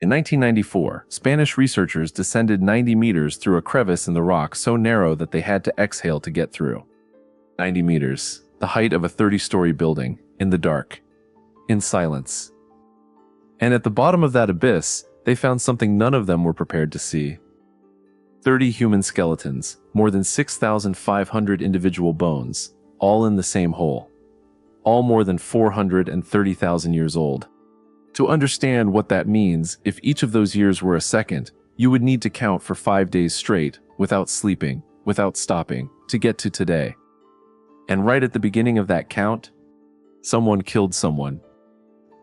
In 1994, Spanish researchers descended 90 meters through a crevice in the rock so narrow that they had to exhale to get through. 90 meters, the height of a 30-story building, in the dark, in silence. And at the bottom of that abyss, they found something none of them were prepared to see. 30 human skeletons, more than 6,500 individual bones, all in the same hole. All more than 430,000 years old. To understand what that means, if each of those years were a second, you would need to count for 5 days straight, without sleeping, without stopping, to get to today. And right at the beginning of that count, someone killed someone.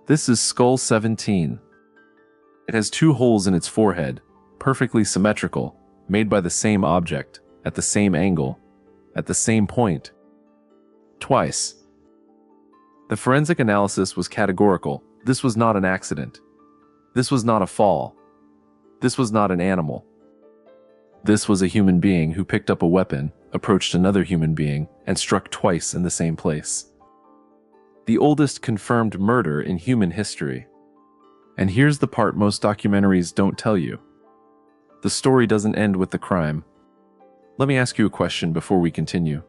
This is Skull 17. It has 2 holes in its forehead, perfectly symmetrical, made by the same object, at the same angle, at the same point. Twice. The forensic analysis was categorical. This was not an accident. This was not a fall. This was not an animal. This was a human being who picked up a weapon, approached another human being, and struck twice in the same place. The oldest confirmed murder in human history. And here's the part most documentaries don't tell you. The story doesn't end with the crime. Let me ask you a question before we continue.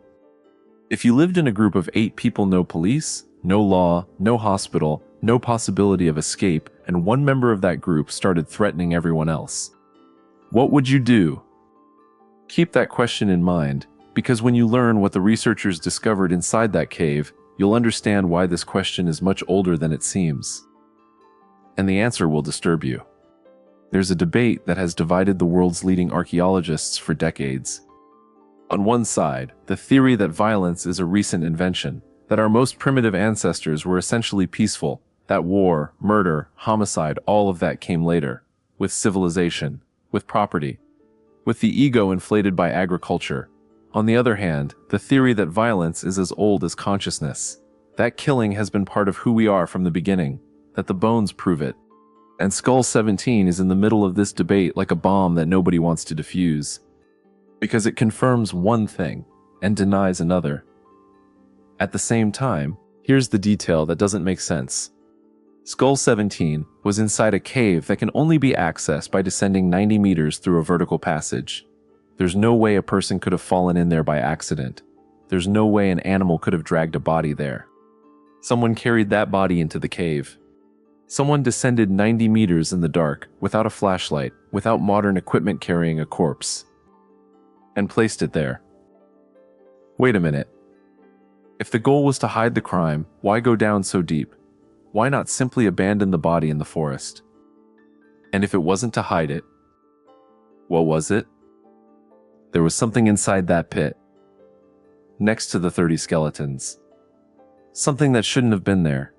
If you lived in a group of 8 people, no police, no law, no hospital, no possibility of escape, and one member of that group started threatening everyone else, what would you do? Keep that question in mind, because when you learn what the researchers discovered inside that cave, you'll understand why this question is much older than it seems. And the answer will disturb you. There's a debate that has divided the world's leading archaeologists for decades. On one side, the theory that violence is a recent invention, that our most primitive ancestors were essentially peaceful, that war, murder, homicide, all of that came later, with civilization, with property, with the ego inflated by agriculture. On the other hand, the theory that violence is as old as consciousness, that killing has been part of who we are from the beginning, that the bones prove it. And Skull 17 is in the middle of this debate like a bomb that nobody wants to defuse. Because it confirms one thing and denies another. At the same time, here's the detail that doesn't make sense. Skull 17 was inside a cave that can only be accessed by descending 90 meters through a vertical passage. There's no way a person could have fallen in there by accident. There's no way an animal could have dragged a body there. Someone carried that body into the cave. Someone descended 90 meters in the dark, without a flashlight, without modern equipment carrying a corpse, and placed it there. Wait a minute. If the goal was to hide the crime, why go down so deep? Why not simply abandon the body in the forest? And if it wasn't to hide it, what was it? There was something inside that pit, next to the 30 skeletons. Something that shouldn't have been there.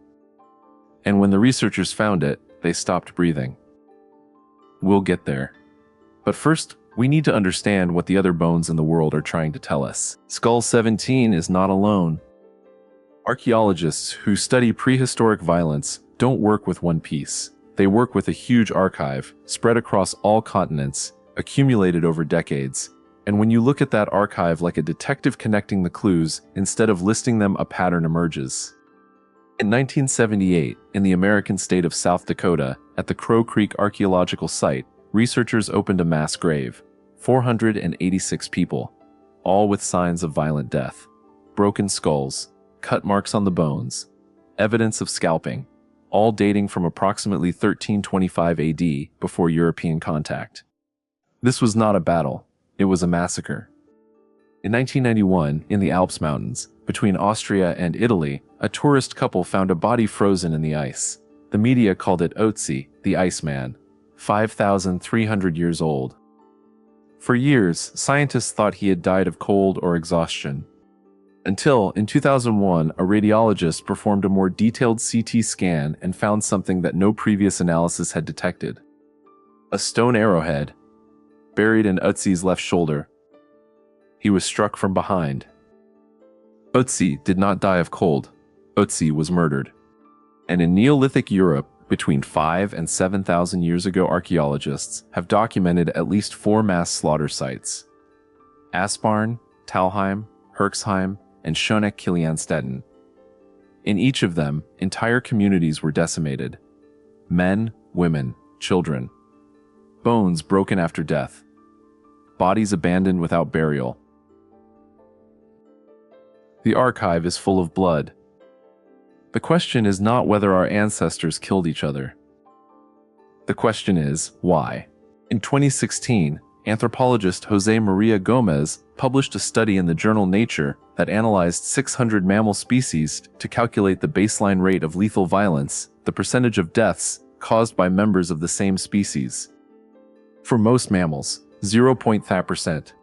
And when the researchers found it, they stopped breathing. We'll get there. But first, we need to understand what the other bones in the world are trying to tell us. Skull 17 is not alone. Archaeologists who study prehistoric violence don't work with one piece. They work with a huge archive, spread across all continents, accumulated over decades. And when you look at that archive like a detective connecting the clues, instead of listing them, a pattern emerges. In 1978, in the American state of South Dakota, at the Crow Creek Archaeological Site, researchers opened a mass grave. 486 people, all with signs of violent death. Broken skulls, cut marks on the bones, evidence of scalping, all dating from approximately 1325 AD before European contact. This was not a battle, it was a massacre. In 1991, in the Alps Mountains, between Austria and Italy, a tourist couple found a body frozen in the ice. The media called it Otzi, the Iceman, 5,300 years old. For years, scientists thought he had died of cold or exhaustion. Until, in 2001, a radiologist performed a more detailed CT scan and found something that no previous analysis had detected. A stone arrowhead, buried in Otzi's left shoulder. He was struck from behind. Otzi did not die of cold. Otzi was murdered. And in Neolithic Europe, between 5 and 7,000 years ago, archaeologists have documented at least 4 mass slaughter sites. Aspern, Talheim, Herxheim, and Schoneck-Kilianstetten. In each of them, entire communities were decimated. Men, women, children. Bones broken after death. Bodies abandoned without burial. The archive is full of blood. The question is not whether our ancestors killed each other. The question is, why? In 2016, anthropologist Jose Maria Gomez published a study in the journal Nature that analyzed 600 mammal species to calculate the baseline rate of lethal violence, the percentage of deaths caused by members of the same species. For most mammals, 0.3%.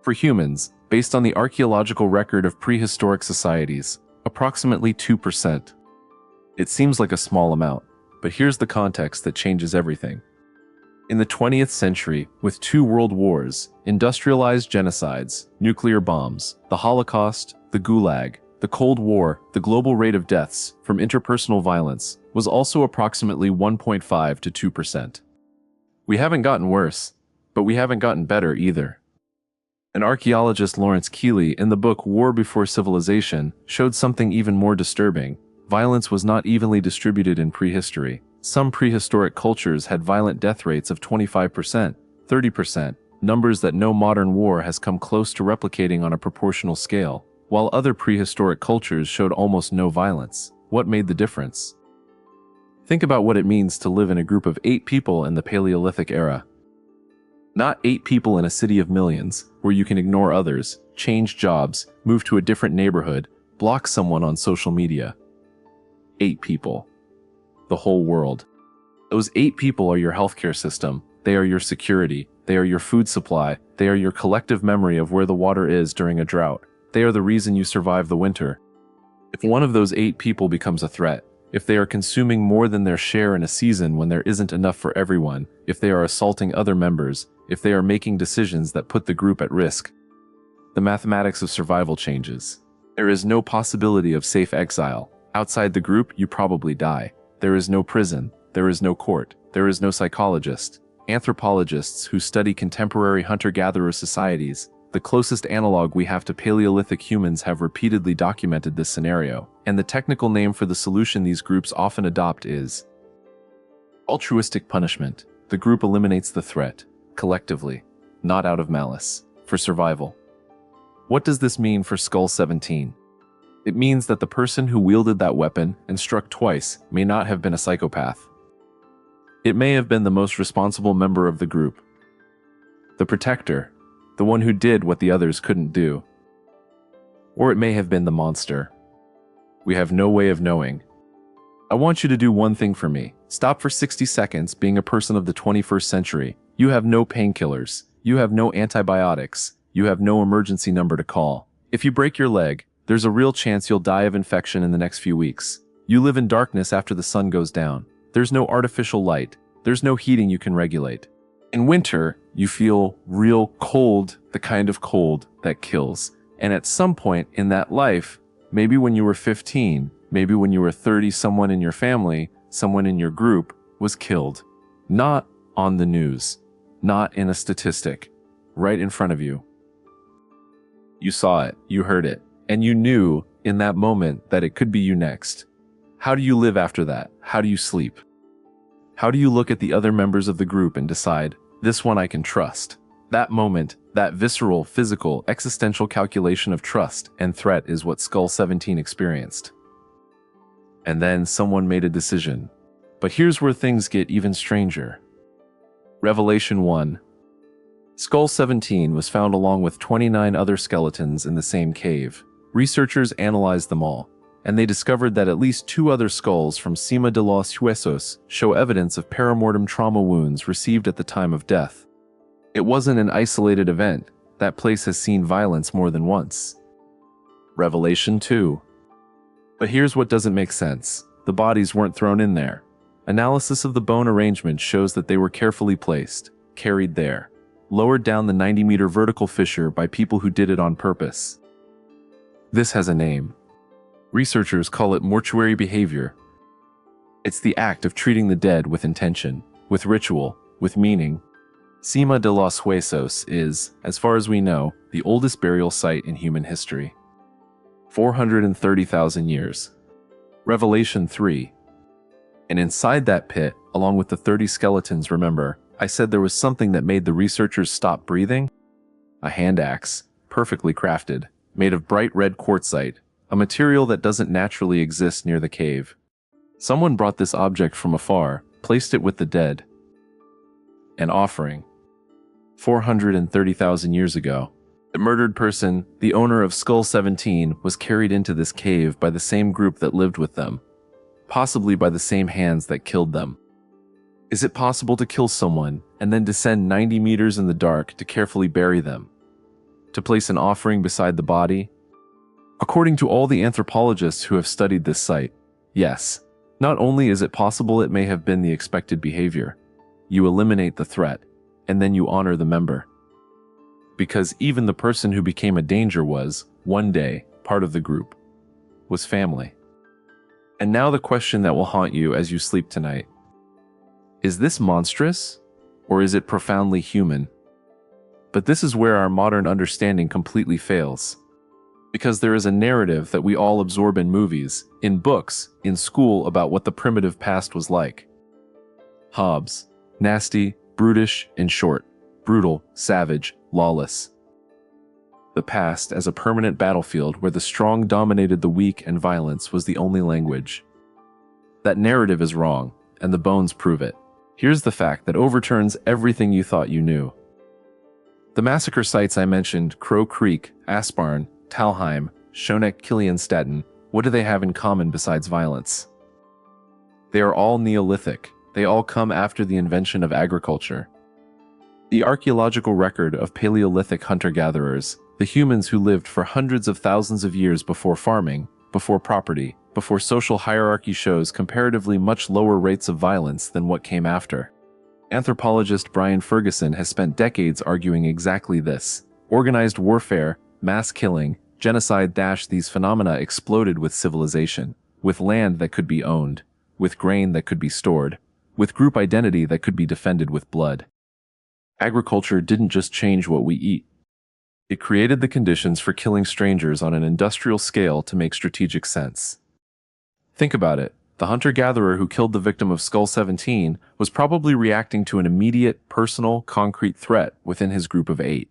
For humans, based on the archaeological record of prehistoric societies, approximately 2%. It seems like a small amount, but here's the context that changes everything. In the 20th century, with 2 world wars, industrialized genocides, nuclear bombs, the Holocaust, the Gulag, the Cold War, the global rate of deaths from interpersonal violence was also approximately 1.5 to 2%. We haven't gotten worse, but we haven't gotten better either. An archaeologist, Lawrence Keeley, in the book War Before Civilization, showed something even more disturbing. Violence was not evenly distributed in prehistory. Some prehistoric cultures had violent death rates of 25%, 30%, numbers that no modern war has come close to replicating on a proportional scale, while other prehistoric cultures showed almost no violence. What made the difference? Think about what it means to live in a group of 8 people in the Paleolithic era. Not 8 people in a city of millions, where you can ignore others, change jobs, move to a different neighborhood, block someone on social media. 8 people. The whole world. Those 8 people are your healthcare system, they are your security, they are your food supply, they are your collective memory of where the water is during a drought, they are the reason you survive the winter. If one of those 8 people becomes a threat, if they are consuming more than their share in a season when there isn't enough for everyone, if they are assaulting other members, if they are making decisions that put the group at risk, the mathematics of survival changes. There is no possibility of safe exile. Outside the group, you probably die. There is no prison, there is no court, there is no psychologist. Anthropologists who study contemporary hunter-gatherer societies, the closest analog we have to Paleolithic humans, have repeatedly documented this scenario, and the technical name for the solution these groups often adopt is altruistic punishment. The group eliminates the threat, collectively, not out of malice, for survival. What does this mean for Skull 17? It means that the person who wielded that weapon and struck twice may not have been a psychopath. It may have been the most responsible member of the group. The protector, the one who did what the others couldn't do. Or it may have been the monster. We have no way of knowing. I want you to do one thing for me. Stop for 60 seconds being a person of the 21st century. You have no painkillers. You have no antibiotics. You have no emergency number to call. If you break your leg, there's a real chance you'll die of infection in the next few weeks. You live in darkness after the sun goes down. There's no artificial light. There's no heating you can regulate. In winter, you feel real cold, the kind of cold that kills. And at some point in that life, maybe when you were 15, maybe when you were 30, someone in your family, someone in your group was killed. Not on the news, not in a statistic, right in front of you. You saw it, you heard it. And you knew in that moment that it could be you next. How do you live after that? How do you sleep? How do you look at the other members of the group and decide, this one I can trust? That moment, that visceral, physical, existential calculation of trust and threat is what Skull 17 experienced. And then someone made a decision. But here's where things get even stranger. Revelation 1. Skull 17 was found along with 29 other skeletons in the same cave. Researchers analyzed them all, and they discovered that at least 2 other skulls from Cima de los Huesos show evidence of perimortem trauma wounds received at the time of death. It wasn't an isolated event. That place has seen violence more than once. Revelation 2. But here's what doesn't make sense. The bodies weren't thrown in there. Analysis of the bone arrangement shows that they were carefully placed, carried there, lowered down the 90-meter vertical fissure by people who did it on purpose. This has a name. Researchers call it mortuary behavior. It's the act of treating the dead with intention, with ritual, with meaning. Cima de los Huesos is, as far as we know, the oldest burial site in human history. 430,000 years. Revelation 3. And inside that pit, along with the 30 skeletons, remember, I said there was something that made the researchers stop breathing? A hand axe, perfectly crafted, made of bright red quartzite, a material that doesn't naturally exist near the cave. Someone brought this object from afar, placed it with the dead. An offering. 430,000 years ago. The murdered person, the owner of Skull 17, was carried into this cave by the same group that lived with them, possibly by the same hands that killed them. Is it possible to kill someone and then descend 90 meters in the dark to carefully bury them? To place an offering beside the body? According to all the anthropologists who have studied this site, yes. Not only is it possible, it may have been the expected behavior. You eliminate the threat, and then you honor the member. Because even the person who became a danger was, one day, part of the group. Was family. And now the question that will haunt you as you sleep tonight. Is this monstrous, or is it profoundly human? But this is where our modern understanding completely fails. Because there is a narrative that we all absorb in movies, in books, in school about what the primitive past was like. Hobbes. Nasty, brutish, in short. Brutal, savage, lawless. The past as a permanent battlefield where the strong dominated the weak and violence was the only language. That narrative is wrong, and the bones prove it. Here's the fact that overturns everything you thought you knew. The massacre sites I mentioned, Crow Creek, Asparn, Talheim, Schoneck, Kilianstaden, what do they have in common besides violence? They are all Neolithic. They all come after the invention of agriculture. The archaeological record of Paleolithic hunter-gatherers, the humans who lived for hundreds of thousands of years before farming, before property, before social hierarchy, shows comparatively much lower rates of violence than what came after. Anthropologist Brian Ferguson has spent decades arguing exactly this. Organized warfare, mass killing, genocide. These phenomena exploded with civilization, with land that could be owned, with grain that could be stored, with group identity that could be defended with blood. Agriculture didn't just change what we eat. It created the conditions for killing strangers on an industrial scale to make strategic sense. Think about it. The hunter-gatherer who killed the victim of Skull 17 was probably reacting to an immediate, personal, concrete threat within his group of 8.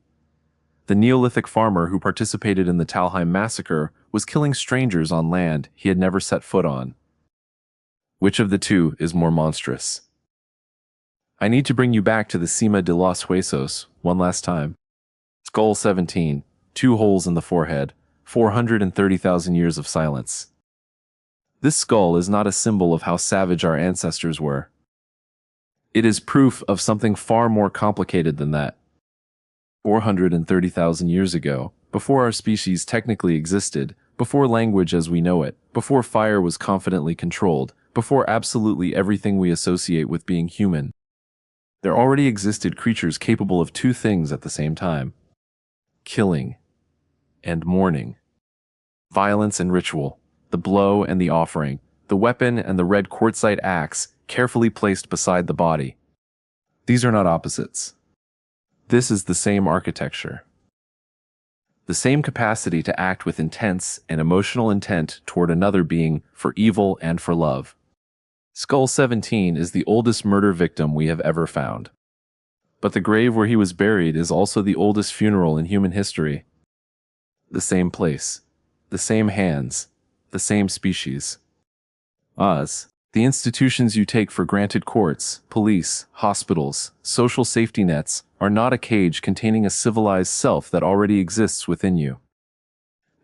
The Neolithic farmer who participated in the Talheim massacre was killing strangers on land he had never set foot on. Which of the two is more monstrous? I need to bring you back to the Cima de los Huesos one last time. Skull 17, 2 holes in the forehead, 430,000 years of silence. This skull is not a symbol of how savage our ancestors were. It is proof of something far more complicated than that. 430,000 years ago, before our species technically existed, before language as we know it, before fire was confidently controlled, before absolutely everything we associate with being human, there already existed creatures capable of 2 things at the same time: killing and mourning. Violence and ritual, the blow and the offering, the weapon and the red quartzite axe carefully placed beside the body. These are not opposites. This is the same architecture. The same capacity to act with intense and emotional intent toward another being for evil and for love. Skull 17 is the oldest murder victim we have ever found. But the grave where he was buried is also the oldest funeral in human history. The same place, the same hands, the same species. Oz, the institutions you take for granted, courts, police, hospitals, social safety nets, are not a cage containing a civilized self that already exists within you.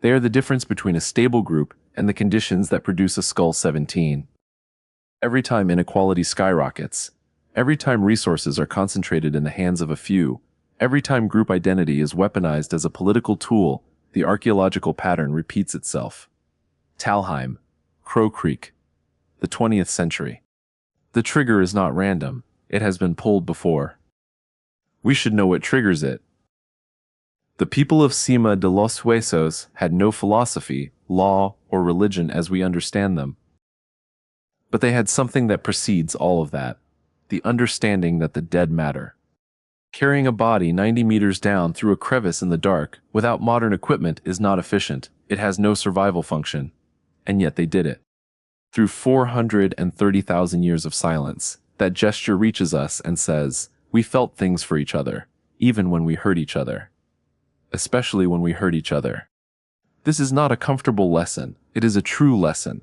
They are the difference between a stable group and the conditions that produce a Skull 17. Every time inequality skyrockets, every time resources are concentrated in the hands of a few, every time group identity is weaponized as a political tool, the archaeological pattern repeats itself. Talheim, Crow Creek, the 20th century. The trigger is not random, it has been pulled before. We should know what triggers it. The people of Cima de los Huesos had no philosophy, law, or religion as we understand them. But they had something that precedes all of that, the understanding that the dead matter. Carrying a body 90 meters down through a crevice in the dark without modern equipment is not efficient, it has no survival function. And yet they did it. Through 430,000 years of silence, that gesture reaches us and says, we felt things for each other, even when we hurt each other. Especially when we hurt each other. This is not a comfortable lesson, it is a true lesson.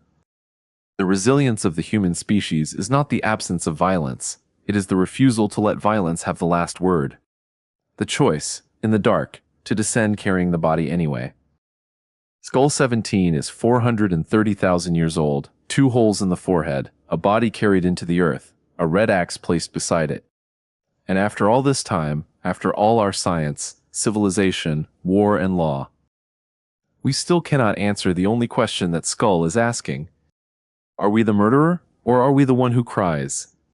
The resilience of the human species is not the absence of violence, it is the refusal to let violence have the last word. The choice, in the dark, to descend carrying the body anyway. Skull 17 is 430,000 years old, 2 holes in the forehead, a body carried into the earth, a red axe placed beside it. And after all this time, after all our science, civilization, war and law, we still cannot answer the only question that Skull is asking. Are we the murderer, or are we the one who cries?